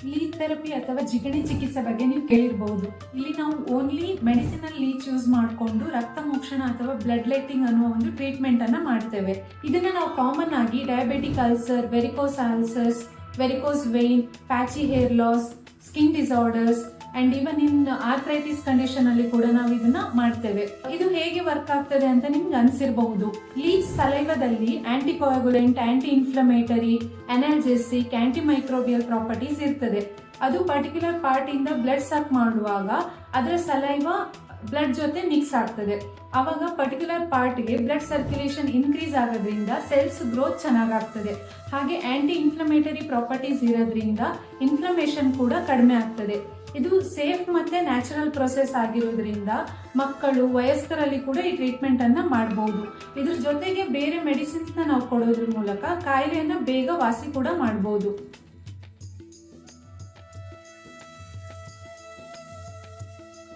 Leach therapy ಅಥವಾ ಜಿಗಣೆ ಚಿಕಿತ್ಸೆ ಬಗ್ಗೆ ನೀವು ಕೇಳಿರಬಹುದು. ಇಲ್ಲಿ ನಾವು ಓನ್ಲಿ ಮೆಡಿಸಿನಲ್ ಲೀಚ್ ಯೂಸ್ ಮಾಡಿಕೊಂಡು ರಕ್ತ ಮೋಕ್ಷಣ ಅಥವಾ ಬ್ಲಡ್ ಲೆಟ್ಟಿಂಗ್ ಅನ್ನುವ ಒಂದು ಟ್ರೀಟ್ಮೆಂಟ್ ಅನ್ನ ಮಾಡ್ತೇವೆ. ಇದನ್ನ ನಾವು ಕಾಮನ್ ಆಗಿ diabetic ulcer, varicose ulcers, varicose vane, ಪ್ಯಾಚಿ hair loss, skin disorders and even in arthritis condition ಅಲ್ಲಿ ಕೂಡ ನಾವು ಇದನ್ನ ಮಾಡ್ತೇವೆ. ಇದು ಹೇಗೆ ವರ್ಕ್ ಆಗ್ತದೆ ಅಂತ ನಿಮ್ಗೆ ಅನ್ಸಿರಬಹುದು. ಲೀಚ್ ಸಲೈವದಲ್ಲಿ anticoagulant, anti inflammatory, analgesic, anti microbial properties ಇರ್ತದೆ. ಅದು ಪರ್ಟಿಕ್ಯುಲರ್ ಪಾರ್ಟ್ ಇಂದ ಬ್ಲಡ್ ಸಕ್ ಮಾಡುವಾಗ ಅದರ ಸಲೈವ ಬ್ಲಡ್ ಜೊತೆ ಮಿಕ್ಸ್ ಆಗ್ತದೆ. ಅವಾಗ ಪರ್ಟಿಕ್ಯುಲರ್ ಪಾರ್ಟ್ಗೆ ಬ್ಲಡ್ ಸರ್ಕ್ಯುಲೇಷನ್ ಇನ್ಕ್ರೀಸ್ ಆಗೋದ್ರಿಂದ ಸೆಲ್ಸ್ ಗ್ರೋತ್ ಚೆನ್ನಾಗಾಗ್ತದೆ. ಹಾಗೆ ಆಂಟಿ ಇನ್ಫ್ಲಮೇಟರಿ ಪ್ರಾಪರ್ಟೀಸ್ ಇರೋದ್ರಿಂದ ಇನ್ಫ್ಲಮೇಷನ್ ಕೂಡ ಕಡಿಮೆ ಆಗ್ತದೆ. ಇದು ಸೇಫ್ ಮತ್ತೆ ನ್ಯಾಚುರಲ್ ಪ್ರೊಸೆಸ್ ಆಗಿರೋದ್ರಿಂದ ಮಕ್ಕಳು, ವಯಸ್ಕರಲ್ಲಿ ಕೂಡ ಈ ಟ್ರೀಟ್ಮೆಂಟ್ ಅನ್ನ ಮಾಡಬಹುದು. ಇದ್ರ ಜೊತೆಗೆ ಬೇರೆ ಮೆಡಿಸಿನ್ಸ್ ನಾವು ಕೊಡೋದ್ರ ಮೂಲಕ ಕಾಯಿಲೆಯನ್ನ ಬೇಗ ವಾಸಿ ಕೂಡ ಮಾಡಬಹುದು.